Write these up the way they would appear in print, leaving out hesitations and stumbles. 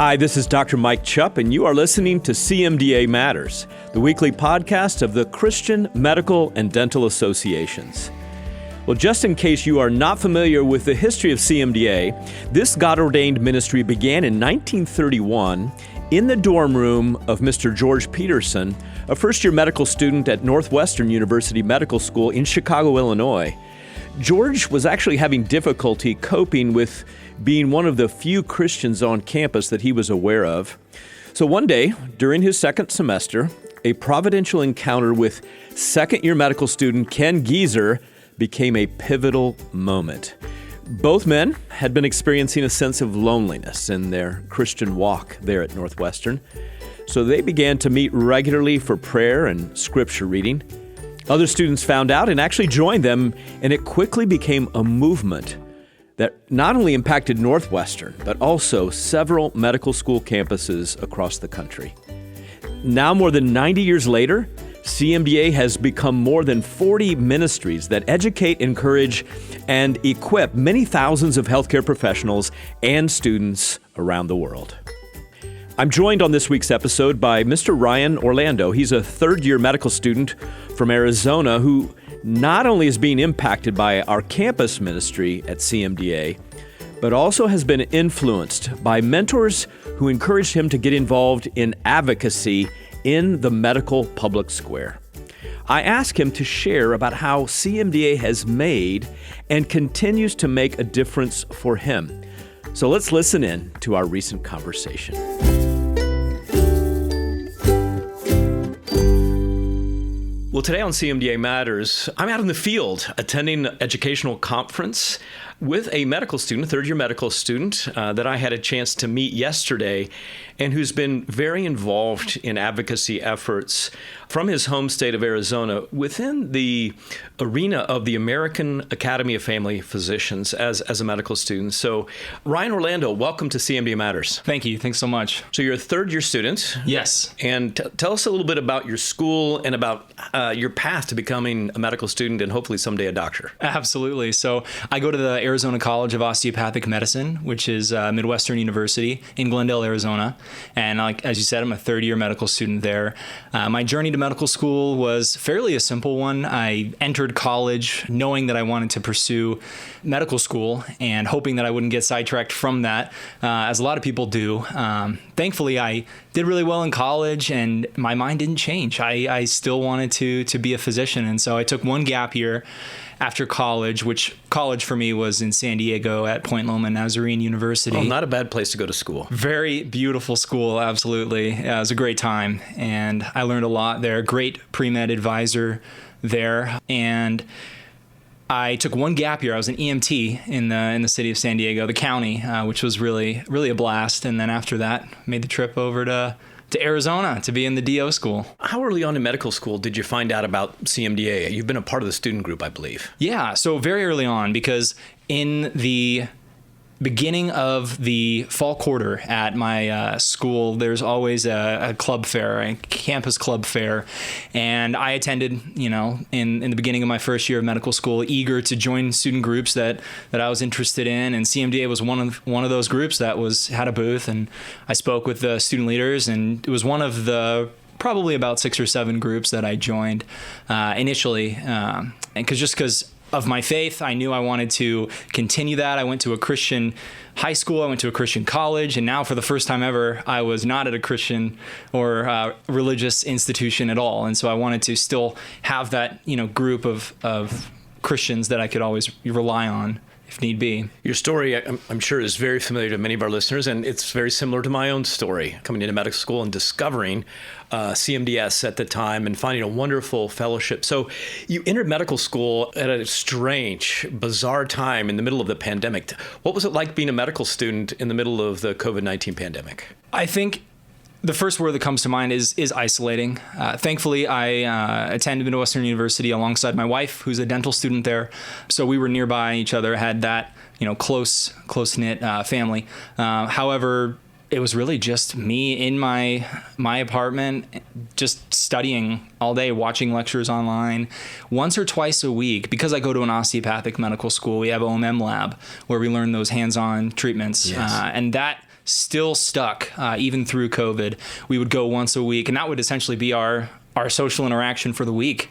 Hi, this is Dr. Mike Chupp, and you are listening to CMDA Matters, the weekly podcast of the Christian Medical and Dental Associations. Well, just in case you are not familiar with the history of CMDA, this God-ordained ministry began in 1931 in the dorm room of Mr. George Peterson, a first-year medical student at Northwestern University Medical School in Chicago, Illinois. George was actually having difficulty coping with being one of the few Christians on campus that he was aware of. So one day, during his second semester, a providential encounter with second-year medical student Ken Geezer became a pivotal moment. Both men had been experiencing a sense of loneliness in their Christian walk there at Northwestern, so they began to meet regularly for prayer and scripture reading. Other students found out and actually joined them, and it quickly became a movement that not only impacted Northwestern, but also several medical school campuses across the country. Now, more than 90 years later, CMDA has become more than 40 ministries that educate, encourage, and equip many thousands of healthcare professionals and students around the world. I'm joined on this week's episode by Mr. Ryan Orlando. He's a third-year medical student from Arizona who not only is being impacted by our campus ministry at CMDA, but also has been influenced by mentors who encouraged him to get involved in advocacy in the medical public square. I asked him to share about how CMDA has made and continues to make a difference for him. So let's listen in to our recent conversation. Well, today on CMDA Matters, I'm out in the field attending an educational conference with a medical student, a third-year medical student that I had a chance to meet yesterday and who's been very involved in advocacy efforts from his home state of Arizona within the arena of the American Academy of Family Physicians as a medical student. So, Ryan Orlando, welcome to CMDA Matters. Thank you. Thanks so much. So you're a third-year student. Yes. And tell us a little bit about your school and about your path to becoming a medical student and hopefully someday a doctor. Absolutely. So I go to the Arizona College of Osteopathic Medicine, which is Midwestern University in Glendale, Arizona. And as you said, I'm a third-year medical student there. My journey to medical school was fairly a simple one. I entered college knowing that I wanted to pursue medical school and hoping that I wouldn't get sidetracked from that, as a lot of people do. Thankfully, I did really well in college and my mind didn't change. I still wanted to be a physician. And so I took one gap year after college, which college for me was in San Diego at Point Loma Nazarene University. Oh, not a bad place to go to school. Very beautiful school, absolutely. It was a great time, and I learned a lot there. Great pre-med advisor there, and I took one gap year. I was an EMT in the city of San Diego, the county, which was really a blast. And then after that, made the trip over to Arizona to be in the DO school. How early on in medical school did you find out about CMDA? You've been a part of the student group, I believe. Yeah, so very early on, because in the beginning of the fall quarter at my school, there's always a club fair, a campus club fair, and I attended, in the beginning of my first year of medical school, eager to join student groups that I was interested in, and CMDA was one of those groups that had a booth, and I spoke with the student leaders, and it was one of the probably about 6 or 7 groups that I joined initially, and because of my faith, I knew I wanted to continue that. I went to a Christian high school, I went to a Christian college, and now for the first time ever, I was not at a Christian or religious institution at all. And so I wanted to still have that, group of Christians that I could always rely on if need be. Your story, I'm sure, is very familiar to many of our listeners, and it's very similar to my own story, coming into medical school and discovering CMDS at the time and finding a wonderful fellowship. So you entered medical school at a strange, bizarre time in the middle of the pandemic. What was it like being a medical student in the middle of the COVID-19 pandemic? I think the first word that comes to mind is isolating. Thankfully, I attended Midwestern University alongside my wife, who's a dental student there. So we were nearby each other, had that close-knit family. However, it was really just me in my apartment, just studying all day, watching lectures online. Once or twice a week, because I go to an osteopathic medical school, we have OMM lab where we learn those hands-on treatments. Yes. And that still stuck, even through COVID. We would go once a week, and that would essentially be our social interaction for the week.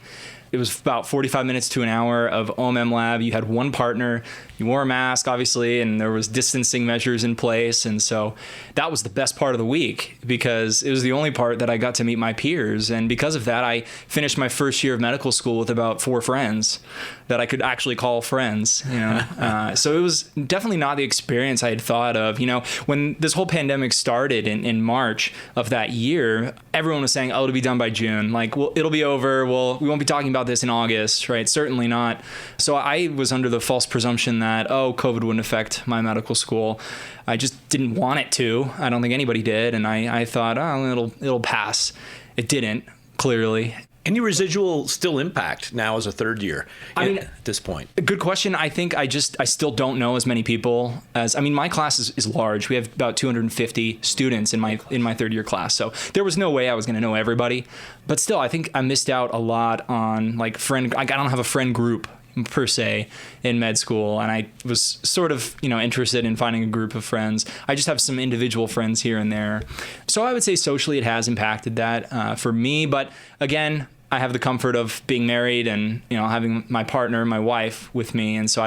It was about 45 minutes to an hour of OMM lab. You had one partner, you wore a mask, obviously, and there was distancing measures in place. And so that was the best part of the week because it was the only part that I got to meet my peers. And because of that, I finished my first year of medical school with about 4 friends that I could actually call friends. So it was definitely not the experience I had thought of. When this whole pandemic started in March of that year, everyone was saying, oh, it'll be done by June. Like, well, it'll be over. Well, we won't be talking about this in August, right? Certainly not. So I was under the false presumption that, COVID wouldn't affect my medical school. I just didn't want it to. I don't think anybody did. And I thought, it'll pass. It didn't, clearly. Any residual still impact now as a third year at this point? Good question. I think I still don't know as many people as, my class is large. We have about 250 students in my third year class. So there was no way I was going to know everybody, but still, I think I missed out a lot on I don't have a friend group per se in med school. And I was sort of, interested in finding a group of friends. I just have some individual friends here and there. So I would say socially it has impacted that for me. But again, I have the comfort of being married and, having my partner, my wife with me. And so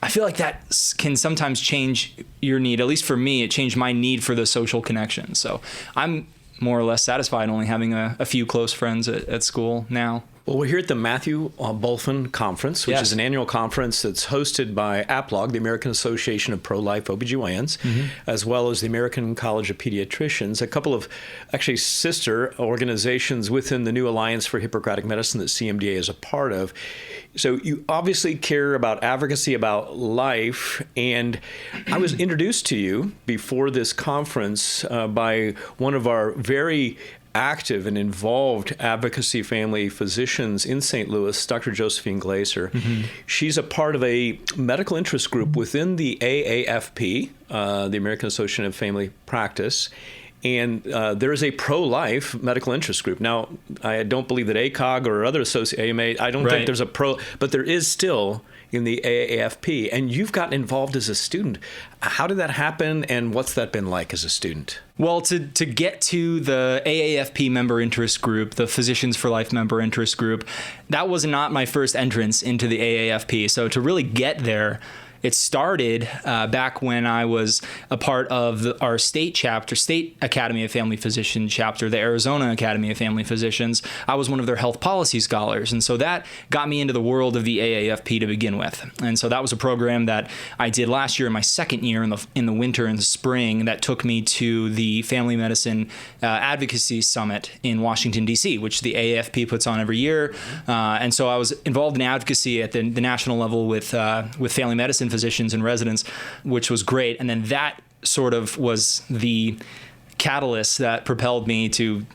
I feel like that can sometimes change your need. At least for me, it changed my need for the social connection. So I'm more or less satisfied only having a few close friends at school now. Well, we're here at the Matthew Bulfin Conference, which is an annual conference that's hosted by APLOG, the American Association of Pro-Life OBGYNs, as well as the American College of Pediatricians, a couple of actually sister organizations within the new Alliance for Hippocratic Medicine that CMDA is a part of. So you obviously care about advocacy about life, and I was introduced to you before this conference by one of our very active and involved advocacy family physicians in St. Louis, Dr. Josephine Glaser. She's a part of a medical interest group within the AAFP, the American Association of Family Practice. And there is a pro-life medical interest group. Now, I don't believe that ACOG or other AMA, I don't think there's a but there is still in the AAFP. And you've gotten involved as a student. How did that happen, and what's that been like as a student? Well, to get to the AAFP member interest group, the Physicians for Life member interest group, that was not my first entrance into the AAFP. So to really get there, it started back when I was a part of our state chapter, State Academy of Family Physicians chapter, the Arizona Academy of Family Physicians. I was one of their health policy scholars. And so that got me into the world of the AAFP to begin with. And so that was a program that I did last year in my second year in the winter and the spring that took me to the Family Medicine Advocacy Summit in Washington, D.C., which the AAFP puts on every year. And so I was involved in advocacy at the national level with family medicine physicians and residents, which was great. And then that sort of was the catalyst that propelled me to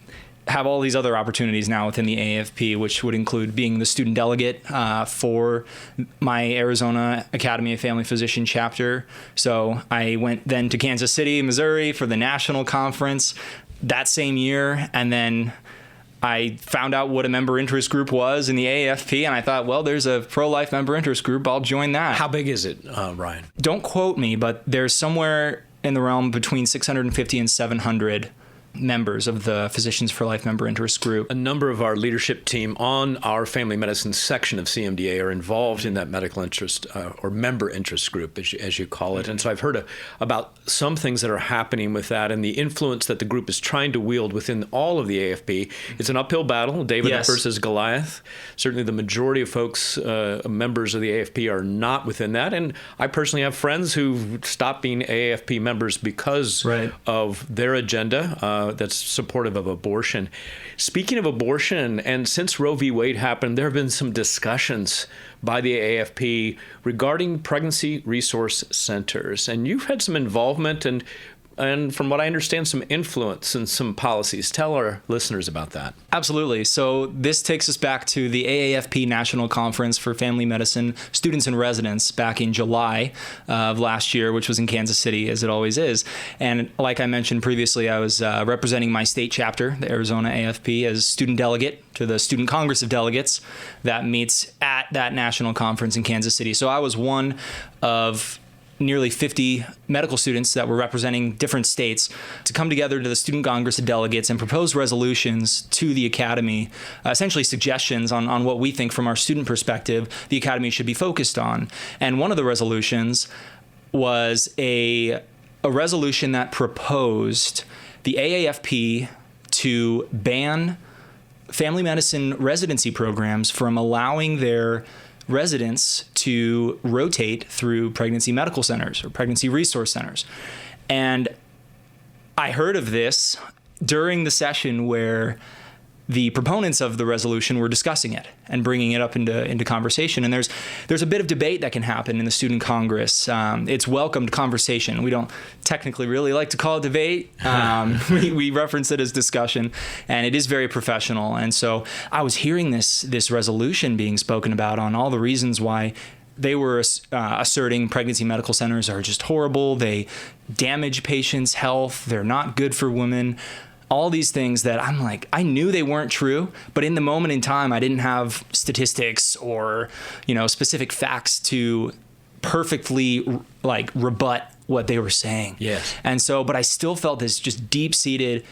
have all these other opportunities now within the AAFP, which would include being the student delegate for my Arizona Academy of Family Physician chapter. So I went then to Kansas City, Missouri for the national conference that same year. And then I found out what a member interest group was in the AAFP, and I thought, well, there's a pro-life member interest group. I'll join that. How big is it, Ryan? Don't quote me, but there's somewhere in the realm between 650 and 700 members of the Physicians for Life member interest group. A number of our leadership team on our family medicine section of CMDA are involved in that medical interest or member interest group, as you call it. And so I've heard about some things that are happening with that and the influence that the group is trying to wield within all of the AFP. It's an uphill battle, David versus Goliath. Certainly the majority of folks, members of the AFP, are not within that. And I personally have friends who've stopped being AFP members because of their agenda. That's supportive of abortion. Speaking of abortion, and since Roe v. Wade happened, there have been some discussions by the AFP regarding pregnancy resource centers. And you've had some involvement and from what I understand, some influence and some policies. Tell our listeners about that. Absolutely. So this takes us back to the AAFP National Conference for Family Medicine Students and Residents back in July of last year, which was in Kansas City, as it always is. And like I mentioned previously, I was representing my state chapter, the Arizona AFP, as student delegate to the Student Congress of Delegates that meets at that national conference in Kansas City. So I was one of nearly 50 medical students that were representing different states to come together to the Student Congress of Delegates and propose resolutions to the Academy, essentially suggestions on what we think from our student perspective the Academy should be focused on. And one of the resolutions was a resolution that proposed the AAFP to ban family medicine residency programs from allowing their residents to rotate through pregnancy medical centers or pregnancy resource centers. And I heard of this during the session where the proponents of the resolution were discussing it and bringing it up into conversation. And there's a bit of debate that can happen in the Student Congress. It's welcomed conversation. We don't technically really like to call it debate. We reference it as discussion, and it is very professional. And so I was hearing this resolution being spoken about on all the reasons why they were asserting pregnancy medical centers are just horrible. They damage patients' health. They're not good for women. All these things that I'm like, I knew they weren't true, but in the moment in time, I didn't have statistics or, specific facts to perfectly rebut what they were saying. Yes. And so, but I still felt this just deep-seated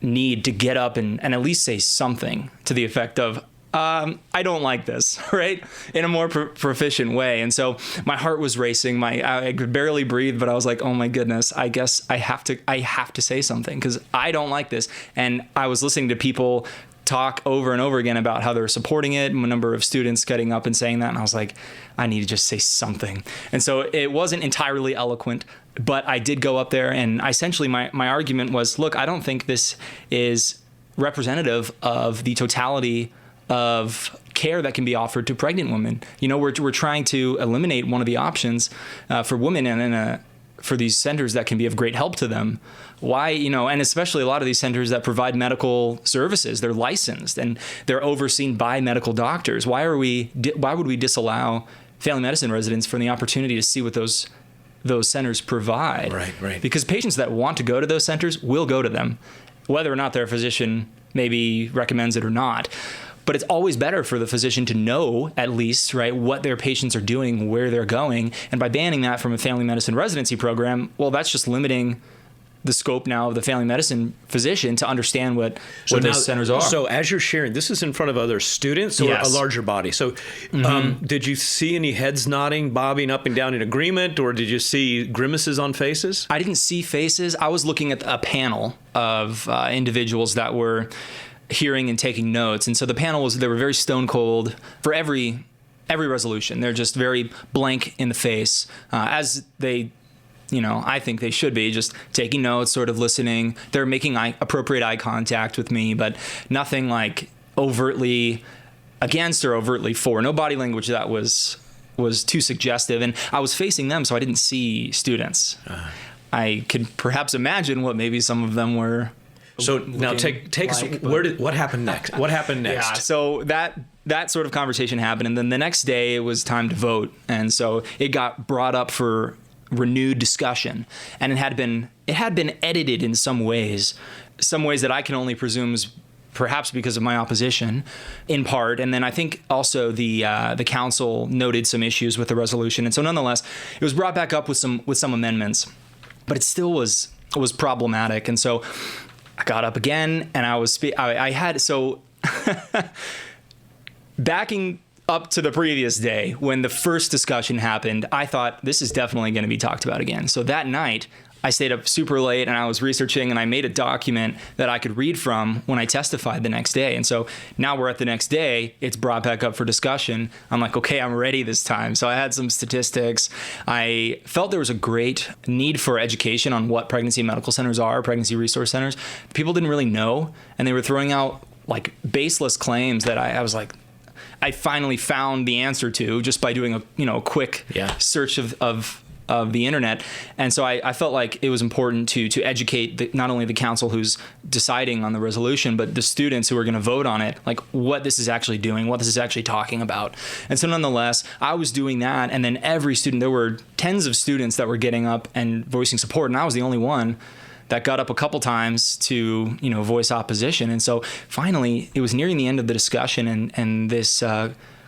need to get up and at least say something to the effect of, I don't like this, right? In a more proficient way. And so my heart was racing. I could barely breathe, but I was like, oh my goodness, I guess I have to say something because I don't like this. And I was listening to people talk over and over again about how they're supporting it, a number of students getting up and saying that. And I was like, I need to just say something. And so it wasn't entirely eloquent, but I did go up there and essentially my argument was, look, I don't think this is representative of the totality of care that can be offered to pregnant women. We're trying to eliminate one of the options for women and for these centers that can be of great help to them. Why, and especially a lot of these centers that provide medical services, they're licensed and they're overseen by medical doctors. Why would we disallow family medicine residents from the opportunity to see what those centers provide? Right. Because patients that want to go to those centers will go to them, whether or not their physician maybe recommends it or not. But it's always better for the physician to know, at least, right, what their patients are doing, where they're going. And by banning that from a family medicine residency program, well, that's just limiting the scope now of the family medicine physician to understand what those centers are. So as you're sharing, this is in front of other students or Yes. a larger body. So did you see any heads nodding, bobbing up and down in agreement, or did you see grimaces on faces? I didn't see faces. I was looking at a panel of individuals that were hearing and taking notes. And so the panel they were very stone cold for every resolution. They're just very blank in the face, as they, I think they should be, just taking notes, sort of listening. They're making appropriate eye contact with me, but nothing like overtly against or overtly for. No body language that was too suggestive. And I was facing them, so I didn't see students. I could perhaps imagine what maybe some of them were. So now take us. What happened next? What happened next? Yeah. So that sort of conversation happened, and then the next day it was time to vote, and so it got brought up for renewed discussion, and it had been edited in some ways that I can only presume is perhaps because of my opposition, in part, and then I think also the council noted some issues with the resolution, and so nonetheless, it was brought back up with some amendments, but it still was problematic, and so I got up again, and I had backing up to the previous day when the first discussion happened, I thought this is definitely going to be talked about again. So that night, I stayed up super late and I was researching and I made a document that I could read from when I testified the next day. And so now we're at the next day, it's brought back up for discussion. I'm like, okay, I'm ready this time. So I had some statistics. I felt there was a great need for education on what pregnancy medical centers are, pregnancy resource centers. People didn't really know, and they were throwing out like baseless claims that I was like, I finally found the answer to just by doing a quick search of the internet. And so I felt like it was important to educate not only the council who's deciding on the resolution, but the students who are going to vote on it, like what this is actually doing, what this is actually talking about. And so nonetheless, I was doing that. And then every student, there were tens of students that were getting up and voicing support. And I was the only one that got up a couple times to, voice opposition. And so finally, it was nearing the end of the discussion, and this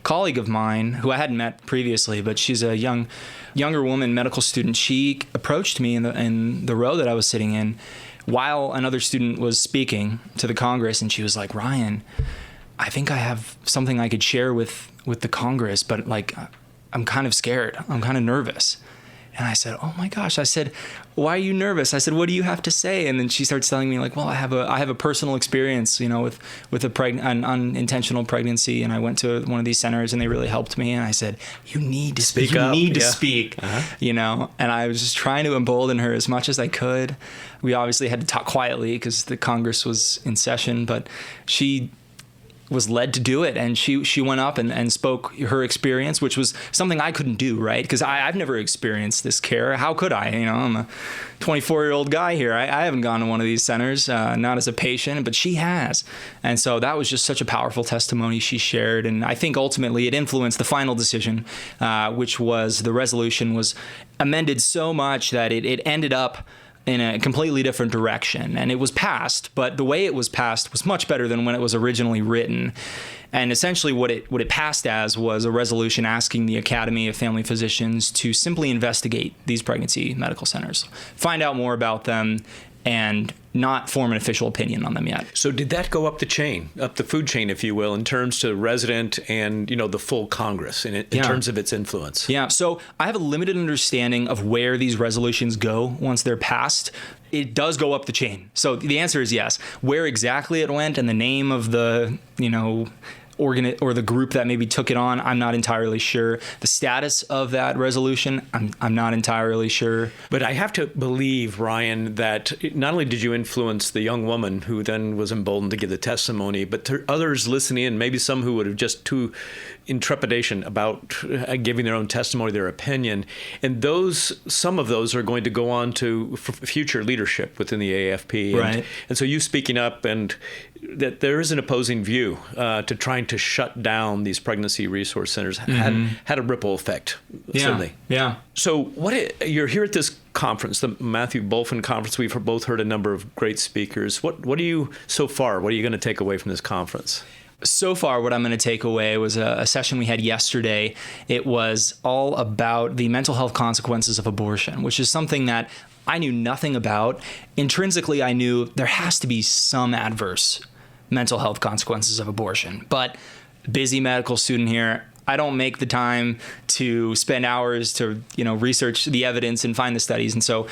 colleague of mine who I hadn't met previously, but she's a younger woman, medical student. She approached me in the row that I was sitting in while another student was speaking to the Congress, and she was like, "Ryan, I think I have something I could share with the Congress, but like, I'm kind of scared. I'm kind of nervous." And I said, "Oh my gosh." I said, "Why are you nervous?" I said, "What do you have to say?" And then she starts telling me like, "Well, I have a personal experience, with an unintentional pregnancy, and I went to one of these centers and they really helped me." And I said, "You need to speak. You need to speak." And I was just trying to embolden her as much as I could. We obviously had to talk quietly because the Congress was in session, but she was led to do it, and she went up and spoke her experience, which was something I couldn't do, right? Because I've never experienced this care. How could I? I'm a 24-year-old guy here. I haven't gone to one of these centers, not as a patient, but she has. And so that was just such a powerful testimony she shared, and I think ultimately it influenced the final decision, which was the resolution was amended so much that it ended up in a completely different direction. And it was passed, but the way it was passed was much better than when it was originally written. And essentially what it passed as was a resolution asking the Academy of Family Physicians to simply investigate these pregnancy medical centers, find out more about them, and not form an official opinion on them yet. So did that go up the chain, up the food chain, if you will, in terms to resident and, the full Congress in terms of its influence? Yeah. So I have a limited understanding of where these resolutions go once they're passed. It does go up the chain. So the answer is yes. Where exactly it went and the name of the, organ or the group that maybe took it on, I'm not entirely sure. The status of that resolution, I'm not entirely sure. But I have to believe, Ryan, that not only did you influence the young woman who then was emboldened to give the testimony, but to others listening in, maybe some who would have just too in trepidation about giving their own testimony, their opinion. And some of those are going to go on to future leadership within the AFP. Right. And so you speaking up, and that there is an opposing view to trying to shut down these pregnancy resource centers had a ripple effect, certainly. Yeah. So you're here at this conference, the Matthew Bulfin Conference. We've both heard a number of great speakers. What are you going to take away from this conference? So far, what I'm going to take away was a session we had yesterday. It was all about the mental health consequences of abortion, which is something that I knew nothing about. Intrinsically, I knew there has to be some adverse mental health consequences of abortion. But busy medical student here, I don't make the time to spend hours to, research the evidence and find the studies. And so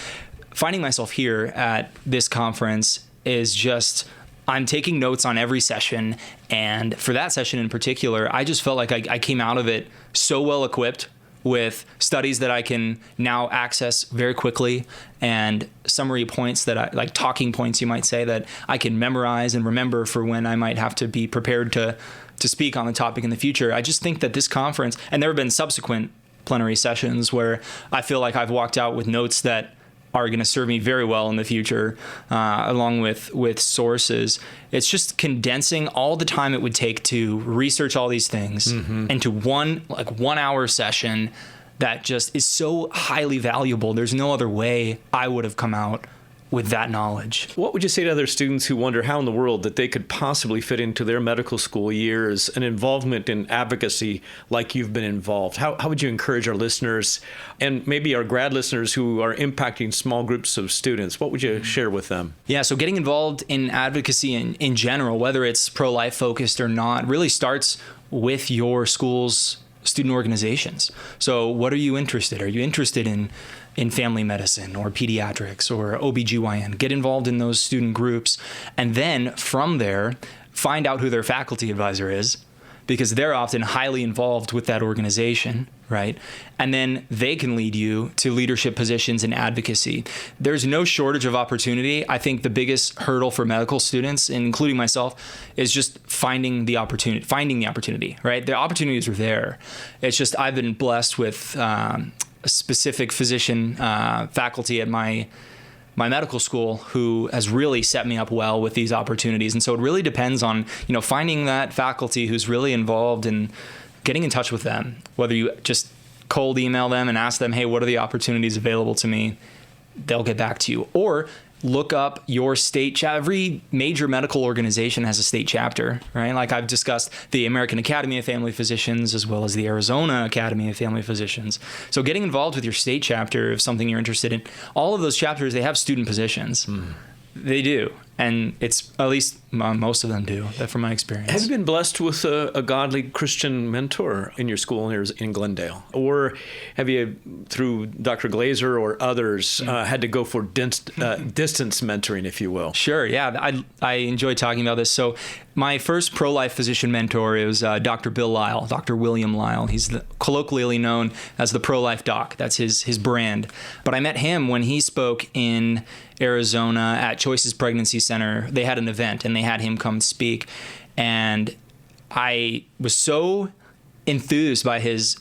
finding myself here at this conference is just, I'm taking notes on every session. And for that session in particular, I just felt like I came out of it so well equipped with studies that I can now access very quickly, and summary points like talking points, you might say, that I can memorize and remember for when I might have to be prepared to speak on the topic in the future. I just think that this conference, and there have been subsequent plenary sessions where I feel like I've walked out with notes that are going to serve me very well in the future, along with sources. It's just condensing all the time it would take to research all these things into one 1 hour session that just is so highly valuable. There's no other way I would have come out with that knowledge. What would you say to other students who wonder how in the world that they could possibly fit into their medical school years an involvement in advocacy like you've been involved? How would you encourage our listeners and maybe our grad listeners who are impacting small groups of students? What would you share with them? Yeah, so getting involved in advocacy in general, whether it's pro-life focused or not, really starts with your school's student organizations. So what are you interested? Are you interested in family medicine or pediatrics or OBGYN? Get involved in those student groups. And then from there, find out who their faculty advisor is, because they're often highly involved with that organization, right? And then they can lead you to leadership positions in advocacy. There's no shortage of opportunity. I think the biggest hurdle for medical students, including myself, is just finding the opportunity, right? The opportunities are there. It's just I've been blessed with a specific physician faculty at my medical school who has really set me up well with these opportunities. And so it really depends on, finding that faculty who's really involved in getting in touch with them, whether you just cold email them and ask them, hey, what are the opportunities available to me? They'll get back to you. Or look up your state chapter. Every major medical organization has a state chapter, right? Like I've discussed the American Academy of Family Physicians as well as the Arizona Academy of Family Physicians. So getting involved with your state chapter of something you're interested in, all of those chapters, they have student positions. They do. And it's, at least most of them do, that from my experience. Have you been blessed with a godly Christian mentor in your school here in Glendale? Or have you, through Dr. Glazer or others, had to go for distance mentoring, if you will? Sure, yeah. I enjoy talking about this. So my first pro-life physician mentor is Dr. Bill Lyle, Dr. William Lyle. He's colloquially known as the pro-life doc. That's his brand. But I met him when he spoke in Arizona at Choices Pregnancy Center. They had an event and they had him come speak. And I was so enthused by his,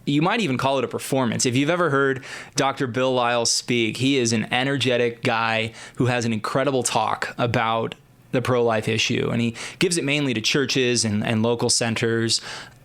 you might even call it a performance. If you've ever heard Dr. Bill Lyle speak, he is an energetic guy who has an incredible talk about the pro-life issue. And he gives it mainly to churches and local centers.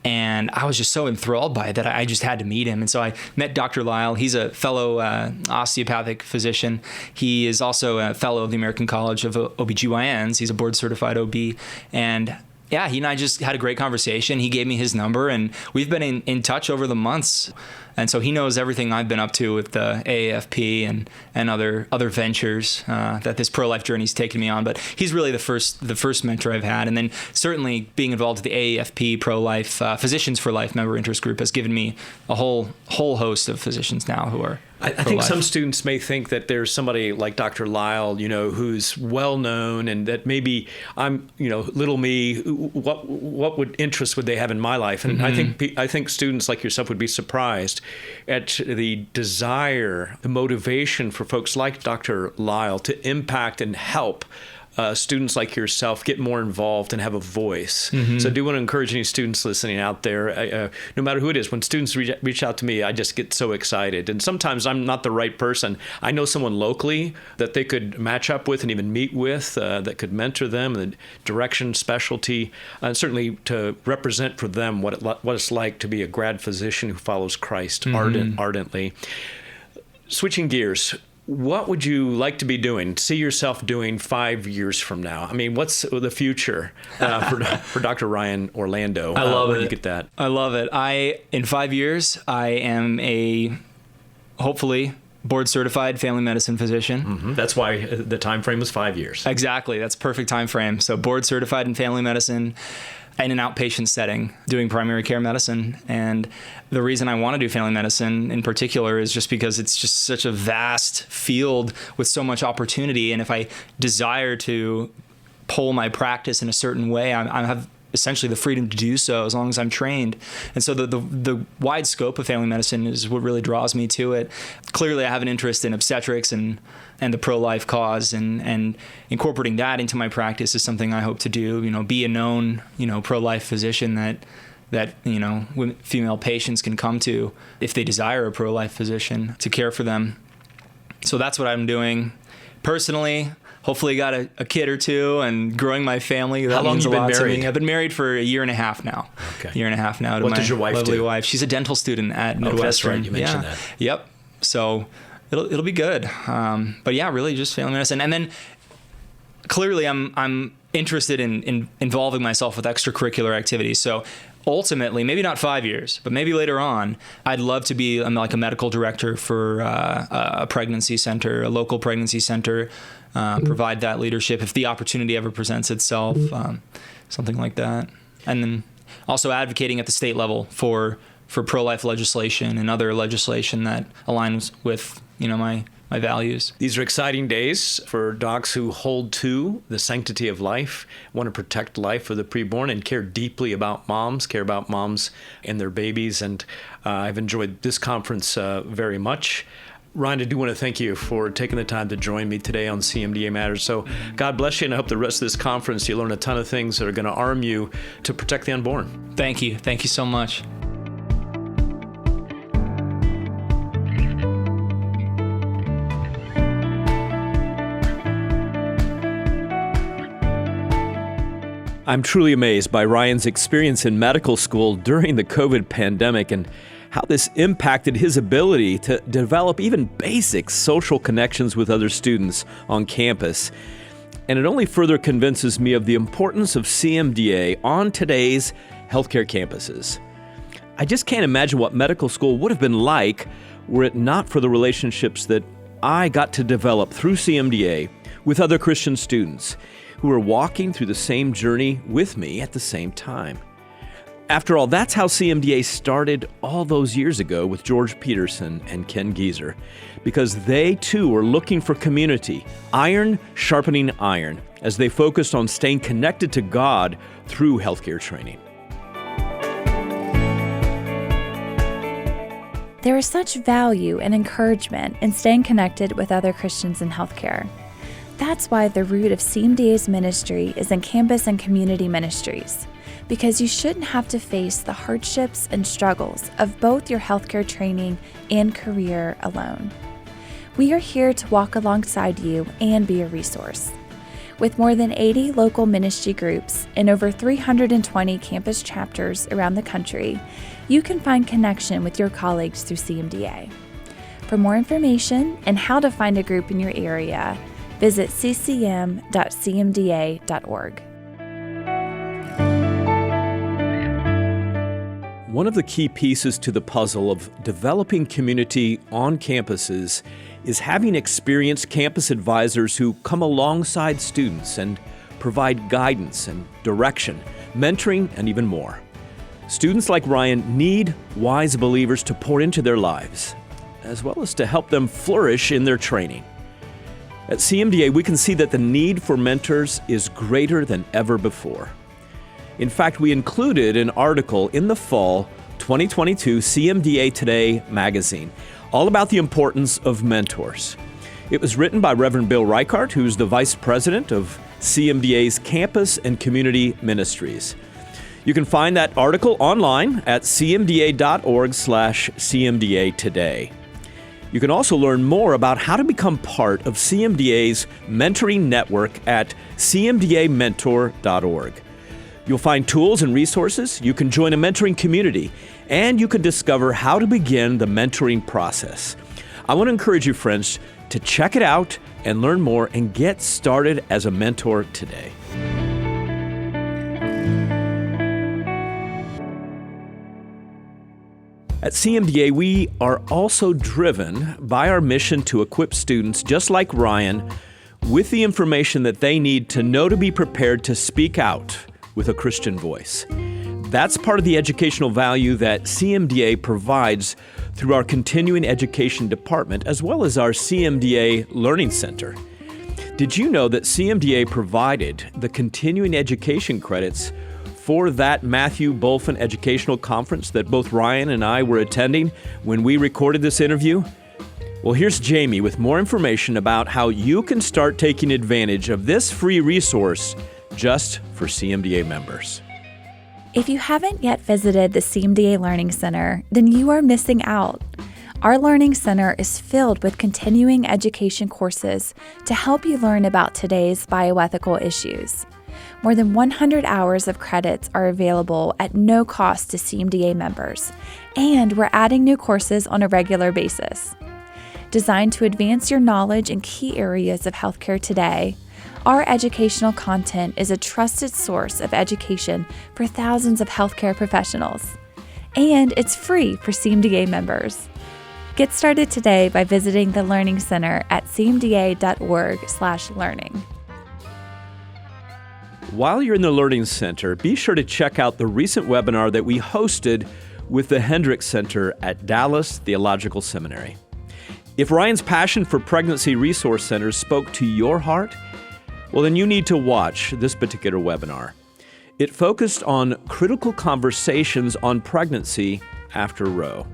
And I was just so enthralled by it that I just had to meet him. And so I met Dr. Lyle. He's a fellow osteopathic physician. He is also a fellow of the American College of OBGYNs. He's a board certified OB. And yeah, he and I just had a great conversation. He gave me his number and we've been in touch over the months. And so he knows everything I've been up to with the AAFP and other ventures that this pro-life journey's taken me on. But he's really the first mentor I've had. And then certainly being involved with the AAFP pro-life Physicians for Life member interest group has given me a whole host of physicians now who are I think some students may think that there's somebody like Dr. Lyle, who's well known, and that maybe I'm, little me. What interest would they have in my life? And I think students like yourself would be surprised at the desire, the motivation for folks like Dr. Lyle to impact and help students like yourself get more involved and have a voice. So I do want to encourage any students listening out there, no matter who it is, when students reach out to me, I just get so excited. And sometimes I'm not the right person. I know someone locally that they could match up with and even meet with that could mentor them in the direction, specialty, and certainly to represent for them what it's like to be a grad physician who follows Christ ardently. Switching gears, what would you like to be doing, see yourself doing 5 years from now? I mean, what's the future for Dr. Ryan Orlando? I love it. Where do you get that? I love it. In 5 years, I am a, hopefully, board-certified family medicine physician. That's why the time frame was 5 years. Exactly. That's a perfect time frame. So board-certified in family medicine in an outpatient setting, doing primary care medicine. And the reason I want to do family medicine in particular is just because it's just such a vast field with so much opportunity. And if I desire to pull my practice in a certain way, I have essentially the freedom to do so as long as I'm trained. And so the wide scope of family medicine is what really draws me to it. Clearly, I have an interest in obstetrics and the pro-life cause, and incorporating that into my practice is something I hope to do. Be a known, pro-life physician that female patients can come to if they desire a pro-life physician to care for them. So that's what I'm doing personally. Hopefully got a kid or two and growing my family. That How long means have you a lot been married? To me. I've been married for a year and a half now. Okay. Year and a half now to What my does your wife lovely do? wife. She's a dental student at Midwestern. That's right. You mentioned that. Yep. So it'll be good. But yeah, really just family medicine. And then clearly I'm interested in involving myself with extracurricular activities. So ultimately, maybe not 5 years, but maybe later on, I'd love to be like a medical director for a pregnancy center, a local pregnancy center, provide that leadership if the opportunity ever presents itself, something like that. And then also advocating at the state level for pro-life legislation and other legislation that aligns with, my values. These are exciting days for docs who hold to the sanctity of life, want to protect life for the preborn, and care deeply about moms, care about moms and their babies. And I've enjoyed this conference very much. Ryan, I do want to thank you for taking the time to join me today on CMDA Matters. So God bless you, and I hope the rest of this conference you learn a ton of things that are going to arm you to protect the unborn. Thank you. Thank you so much. I'm truly amazed by Ryan's experience in medical school during the COVID pandemic and how this impacted his ability to develop even basic social connections with other students on campus. And it only further convinces me of the importance of CMDA on today's healthcare campuses. I just can't imagine what medical school would have been like were it not for the relationships that I got to develop through CMDA with other Christian students who are walking through the same journey with me at the same time. After all, that's how CMDA started all those years ago with George Peterson and Ken Geezer, because they too were looking for community, iron sharpening iron, as they focused on staying connected to God through healthcare training. There is such value and encouragement in staying connected with other Christians in healthcare. That's why the root of CMDA's ministry is in campus and community ministries, because you shouldn't have to face the hardships and struggles of both your healthcare training and career alone. We are here to walk alongside you and be a resource. With more than 80 local ministry groups and over 320 campus chapters around the country, you can find connection with your colleagues through CMDA. For more information and how to find a group in your area, visit ccm.cmda.org. One of the key pieces to the puzzle of developing community on campuses is having experienced campus advisors who come alongside students and provide guidance and direction, mentoring, and even more. Students like Ryan need wise believers to pour into their lives, as well as to help them flourish in their training. At CMDA, we can see that the need for mentors is greater than ever before. In fact, we included an article in the fall 2022 CMDA Today magazine all about the importance of mentors. It was written by Reverend Bill Reichart, who's the Vice President of CMDA's Campus and Community Ministries. You can find that article online at cmda.org/CMDA Today. You can also learn more about how to become part of CMDA's mentoring network at cmdamentor.org. You'll find tools and resources, you can join a mentoring community, and you can discover how to begin the mentoring process. I want to encourage you, friends, to check it out and learn more and get started as a mentor today. At CMDA, we are also driven by our mission to equip students just like Ryan with the information that they need to know to be prepared to speak out with a Christian voice. That's part of the educational value that CMDA provides through our continuing education department, as well as our CMDA Learning Center. Did you know that CMDA provided the continuing education credits for that Matthew Bulfin Educational Conference that both Ryan and I were attending when we recorded this interview? Well, here's Jamie with more information about how you can start taking advantage of this free resource just for CMDA members. If you haven't yet visited the CMDA Learning Center, then you are missing out. Our Learning Center is filled with continuing education courses to help you learn about today's bioethical issues. More than 100 hours of credits are available at no cost to CMDA members, and we're adding new courses on a regular basis. Designed to advance your knowledge in key areas of healthcare today, our educational content is a trusted source of education for thousands of healthcare professionals. And it's free for CMDA members. Get started today by visiting the Learning Center at cmda.org/learning. While you're in the Learning Center, be sure to check out the recent webinar that we hosted with the Hendricks Center at Dallas Theological Seminary. If Ryan's passion for pregnancy resource centers spoke to your heart, well, then you need to watch this particular webinar. It focused on critical conversations on pregnancy after Roe.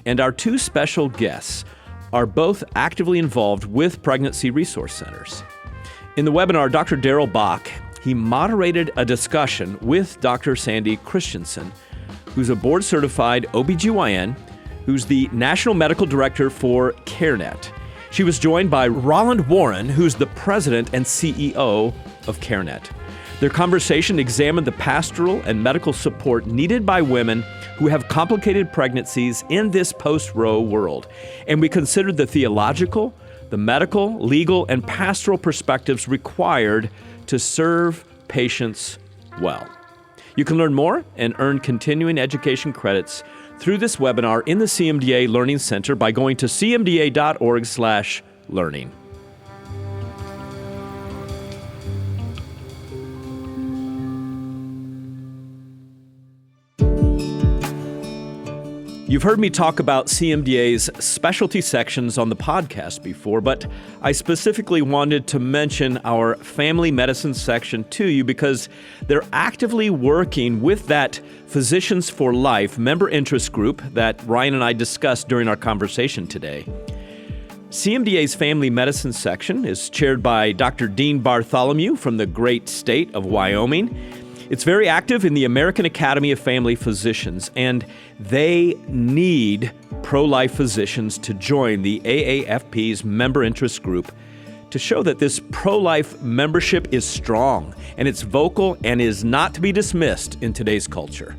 And our two special guests are both actively involved with pregnancy resource centers. In the webinar, Dr. Darrell Bach, he moderated a discussion with Dr. Sandy Christensen, who's a board-certified OBGYN, who's the National Medical Director for CareNet. She was joined by Roland Warren, who's the president and CEO of CareNet. Their conversation examined the pastoral and medical support needed by women who have complicated pregnancies in this post-Roe world. And we considered the theological, the medical, legal, and pastoral perspectives required to serve patients well. You can learn more and earn continuing education credits through this webinar in the CMDA Learning Center by going to cmda.org/learning. You've heard me talk about CMDA's specialty sections on the podcast before, but I specifically wanted to mention our family medicine section to you because they're actively working with that Physicians for Life member interest group that Ryan and I discussed during our conversation today. CMDA's family medicine section is chaired by Dr. Dean Bartholomew from the great state of Wyoming. It's very active in the American Academy of Family Physicians, and they need pro-life physicians to join the AAFP's member interest group to show that this pro-life membership is strong, and it's vocal and is not to be dismissed in today's culture.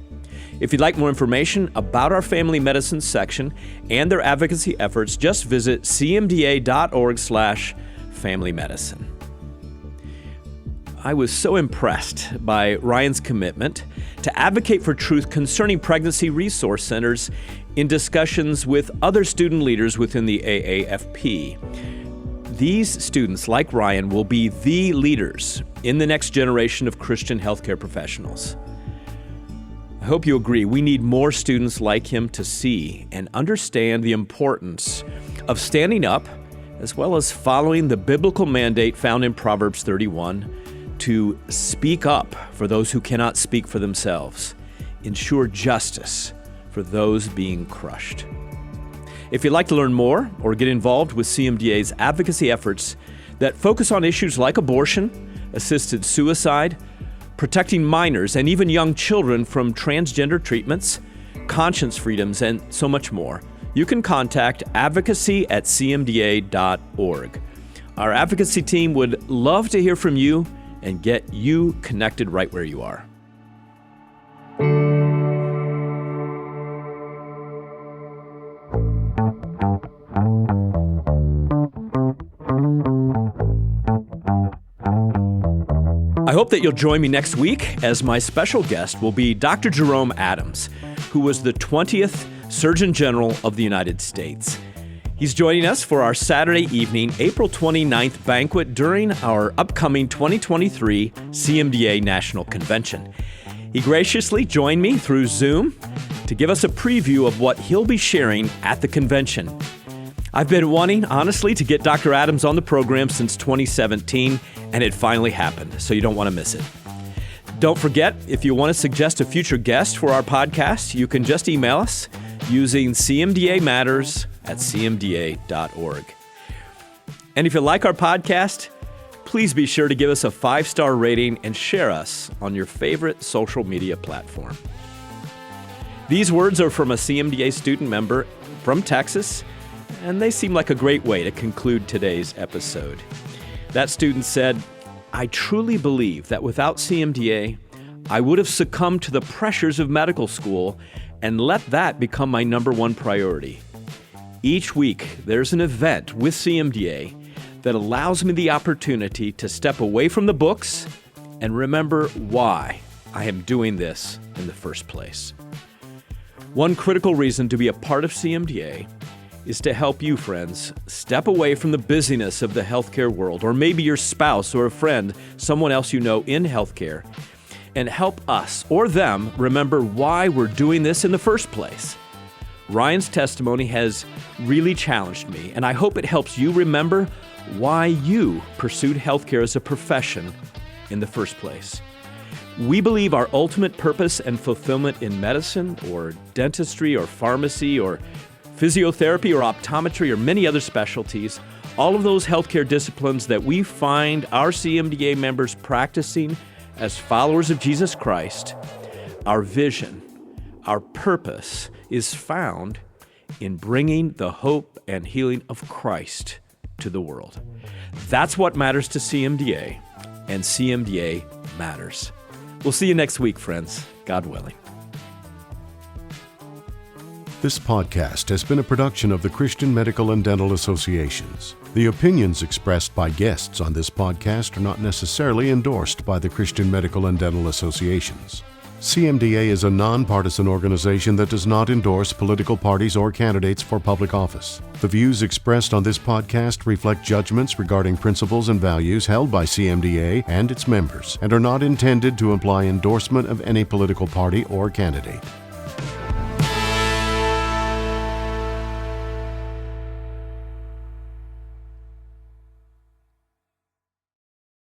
If you'd like more information about our family medicine section and their advocacy efforts, just visit cmda.org/familymedicine. I was so impressed by Ryan's commitment to advocate for truth concerning pregnancy resource centers in discussions with other student leaders within the AAFP. These students, like Ryan, will be the leaders in the next generation of Christian healthcare professionals. I hope you agree we need more students like him to see and understand the importance of standing up as well as following the biblical mandate found in Proverbs 31 to speak up for those who cannot speak for themselves, ensure justice for those being crushed. If you'd like to learn more or get involved with CMDA's advocacy efforts that focus on issues like abortion, assisted suicide, protecting minors and even young children from transgender treatments, conscience freedoms, and so much more, you can contact advocacy@cmda.org. Our advocacy team would love to hear from you and get you connected right where you are. I hope that you'll join me next week as my special guest will be Dr. Jerome Adams, who was the 20th Surgeon General of the United States. He's joining us for our Saturday evening, April 29th banquet during our upcoming 2023 CMDA National Convention. He graciously joined me through Zoom to give us a preview of what he'll be sharing at the convention. I've been wanting, honestly, to get Dr. Adams on the program since 2017, and it finally happened, so you don't want to miss it. Don't forget, if you want to suggest a future guest for our podcast, you can just email us using cmdamatters@cmda.org. And if you like our podcast, please be sure to give us a 5-star rating and share us on your favorite social media platform. These words are from a CMDA student member from Texas, and they seem like a great way to conclude today's episode. That student said, "I truly believe that without CMDA, I would have succumbed to the pressures of medical school and let that become my number one priority. Each week, there's an event with CMDA that allows me the opportunity to step away from the books and remember why I am doing this in the first place." One critical reason to be a part of CMDA is to help you, friends, step away from the busyness of the healthcare world, or maybe your spouse or a friend, someone else you know in healthcare, and help us or them remember why we're doing this in the first place. Ryan's testimony has really challenged me, and I hope it helps you remember why you pursued healthcare as a profession in the first place. We believe our ultimate purpose and fulfillment in medicine or dentistry or pharmacy or physiotherapy or optometry or many other specialties, all of those healthcare disciplines that we find our CMDA members practicing as followers of Jesus Christ, our vision, our purpose is found in bringing the hope and healing of Christ to the world. That's what matters to CMDA, and CMDA matters. We'll see you next week, friends, God willing. This podcast has been a production of the Christian Medical and Dental Associations. The opinions expressed by guests on this podcast are not necessarily endorsed by the Christian Medical and Dental Associations. CMDA is a nonpartisan organization that does not endorse political parties or candidates for public office. The views expressed on this podcast reflect judgments regarding principles and values held by CMDA and its members and are not intended to imply endorsement of any political party or candidate.